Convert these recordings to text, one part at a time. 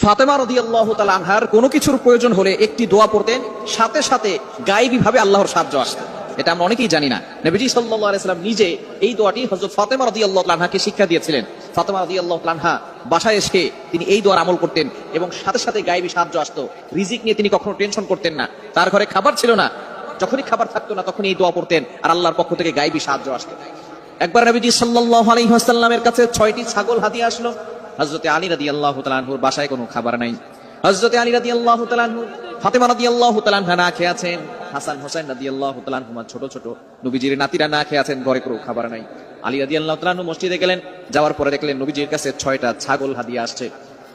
ফাতেমা রাদিয়াল্লাহু তাআলা আনহার কোনো কিছুর প্রয়োজন হলে একটি দোয়া পড়তেন, সাথে সাথে গায়েবী ভাবে আল্লাহর সাহায্য আসতো। এটা আমরা অনেকেই জানি না। নবীজি সাল্লাল্লাহু আলাইহি সাল্লাম নিজে এই দোয়াটি হযরত ফাতেমা রাদিয়াল্লাহু তাআলা আনহাকে শিক্ষা দিয়েছিলেন। ফাতেমা রাদিয়াল্লাহু তাআলা আনহা বাসায় এসে তিনি এই দোয়ার আমল করতেন এবং সাথে সাথে গায়েবী সাহায্য আসতো। রিজিক নিয়ে তিনি কখনো টেনশন করতেন না। তার ঘরে খাবার ছিল না, যখনই খাবার থাকতো না তখনই এই দোয়া পড়তেন আর আল্লাহর পক্ষ থেকে গায়েবী সাহায্য আসতো। একবার নবীজি সাল্লাল্লাহু আলাইহি ওয়াসাল্লামের কাছে 6টি ছাগল হাদিয়া আসলো। হযরতে আলী রাদিয়াল্লাহু তাআলা আনহুর বাসায় কোনো খাবার নাই। হযরতে আলী রাদিয়াল্লাহু তাআলা আনহু, ফাতেমা রাদিয়াল্লাহু তাআলা আনহা না খেয়ে আছেন, হাসান হোসেন রাদিয়াল্লাহু তাআলা আনহুমা ছোট ছোট নবীজির নাতিরা না খেয়ে আছেন, ঘরে কোনো খাবার নাই। আলী রাদিয়াল্লাহু তাআলা আনহু মসজিদে গেলেন, যাওয়ার পরে দেখলেন নবীজির কাছে 6টা ছাগল হাদিয়া আসছে।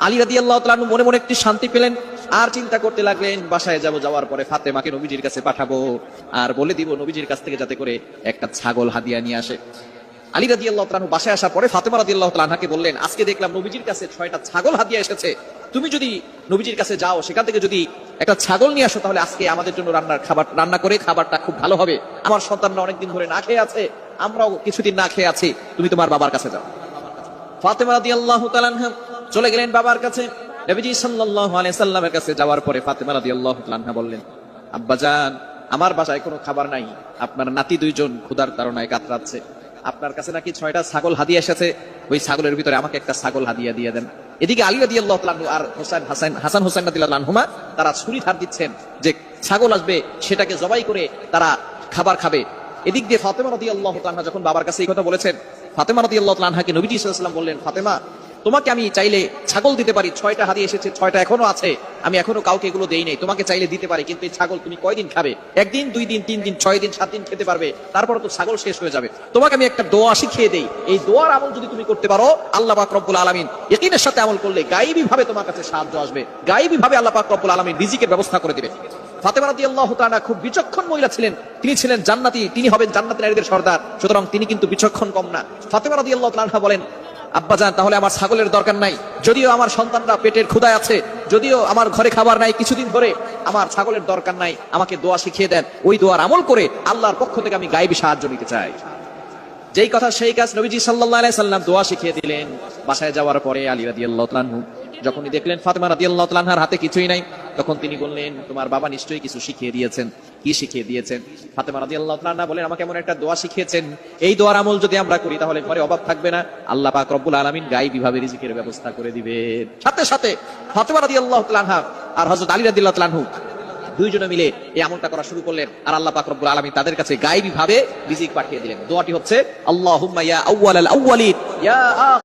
আলী রাদিয়াল্লাহু তাআলা আনহু মনে মনে একটি শান্তি পেলেন, আর চিন্তা করতে লাগলেন বাসায় যাওয়ার পরে ফাতেমাকে নবীজির কাছে পাঠাবো আর বলে দিব নবীজির কাছ থেকে যাতে করে একটা ছাগল হাদিয়া নিয়ে আসে। আলী রাদিয়াল্লাহু তাআলা আনহু বাসায় আসার পরে ফাতেমা রাদিয়াল্লাহু তাআলা আনহাকে বললেন, আজকে দেখলাম নবীজির কাছে 6টা ছাগল হাদিয়া এসেছে, তুমি যদি নবীজির কাছে যাও সেখান থেকে যদি একটা ছাগল নিয়ে আসো তাহলে আজকে আমাদের জন্য রান্না করে খাবারটা খুব ভালো হবে। আমার সন্তানরা অনেকদিন ধরে না খেয়ে আছে, আমরাও কিছুদিন না খেয়ে আছি, তুমি তোমার বাবার কাছে যাও। ফাতেমা রাদিয়াল্লাহু তাআলা আনহা চলে গেলেন বাবার কাছে। নবীজি সাল্লাল্লাহু আলাইহি সাল্লামের কাছে যাওয়ার পরে ফাতেমা রাদিয়াল্লাহু তাআলা আনহা বললেন, আব্বাজান, আমার বাসায় কোনো খাবার নাই, আপনার নাতি 2জন ক্ষুধার তাড়নায় কাতরাচ্ছে, আপনার কাছে নাকি 6টা ছাগল হাদিয়া এসেছে, ওই ছাগলের ভিতরে আমাকে একটা ছাগল হাদিয়া দিয়ে দেন। এদিকে আলী রাদিয়াল্লাহু তাআলা আনহু আর হাসান হোসেন রাদিয়াল্লাহু আনহুমা তারা ছুরি ধার দিচ্ছেন যে ছাগল আসবে সেটাকে জবাই করে তারা খাবার খাবে। এদিক দিয়ে ফাতেমা রাদিয়াল্লাহু তাআলা আনহা যখন বাবার কাছে এই কথা বলেছেন, ফাতেমা রাদিয়াল্লাহু তাআলা আনহাকে নবীজি সাল্লাল্লাহু আলাইহি ওয়াসাল্লাম বললেন, ফাতেমা, তোমাকে আমি চাইলে ছাগল দিতে পারি, 6টা হাদিয়া এসেছে, 6টা এখনো আছে, আমি এখনো কাউকে এগুলো দেই নাই, তোমাকে চাইলে দিতে পারি, কিন্তু এই ছাগল তুমি কয়দিন খাবে? 1 দিন, 2 দিন, 3 দিন, 6 দিন, 7 দিন খেতে পারবে, তারপরে তো ছাগল শেষ হয়ে যাবে। তোমাকে আমি একটা দোয়া শিখিয়ে দেই, এই দোয়ার আমল যদি তুমি করতে পারো, আল্লাহ পাক রব্বুল আলামিন ইয়াকিনের সাথে আমল করলে গায়েবী ভাবে তোমার কাছে সাহায্য আসবে, গায়েবী ভাবে আল্লাহ পাক রব্বুল আলামিন রিজিকের ব্যবস্থা করে দিবে। ফাতেমা রাদিয়াল্লাহু তাআলা খুব বিচক্ষণ মহিলা ছিলেন, তিনি ছিলেন জান্নাতি, তিনি হবেন জান্নাতের নারীদের সর্দার, সুতরাং তিনি কিন্তু বিচক্ষণ কম না। ফাতেমা রাদিয়াল্লাহু তাআলা বলেন, আব্বাজান, তাহলে আমার ছাগলের দরকার নাই, যদিও আমার সন্তানরা পেটের ক্ষুধায় আছে, যদিও আমার ঘরে খাবার নাই কিছুদিন ধরে, আমার ছাগলের দরকার নাই, আমাকে দোয়া শিখিয়ে দেন, ওই দোয়ার আমল করে আল্লাহর পক্ষ থেকে আমি গায়েবী সাহায্য নিতে চাই। যেই কথা সেই কাজ, নবীজি সাল্লাল্লাহু আলাইহি সাল্লাম দোয়া শিখিয়ে দিলেন। বাসায় যাওয়ার পরে আলী রাদিয়াল্লাহু তাআলা আনহু যখনই দেখলেন ফাতেমা রাদিয়াল্লাহু তাআলা আনহার হাতে কিছুই নাই, তখন তিনি বললেন, তোমার বাবা নিশ্চয়ই কিছু শিখিয়ে দিয়েছেন। কি শিখিয়ে দিয়েছেন? ফাতেমা রাদিয়াল্লাহু তাআলা আনহা বলেন, আমাকে এমন একটা দোয়া শিখিয়েছেন, এই দোয়ার আমল যদি আমরা করি তাহলে ঘরে অভাব থাকবে না, আল্লাহ পাক রব্বুল আলামিন গায়েবী ভাবে রিজিকের ব্যবস্থা করে দিবেন। সাথে সাথে ফাতেমা রাদিয়াল্লাহু তাআলা আনহা আর হযরত আলী রাদিয়াল্লাহু তাআলা আনহু 2 জনে মিলে এই আমলটা করা শুরু করলেন, আর আল্লাহ পাক রব্বুল আলামিন তাদের কাছে গায়েবী ভাবে রিজিক পাঠিয়ে দিলেন। দোয়াটি হচ্ছে, আল্লাহুম্মা ইয়া আউওয়ালাল আউওয়ালিন ইয়া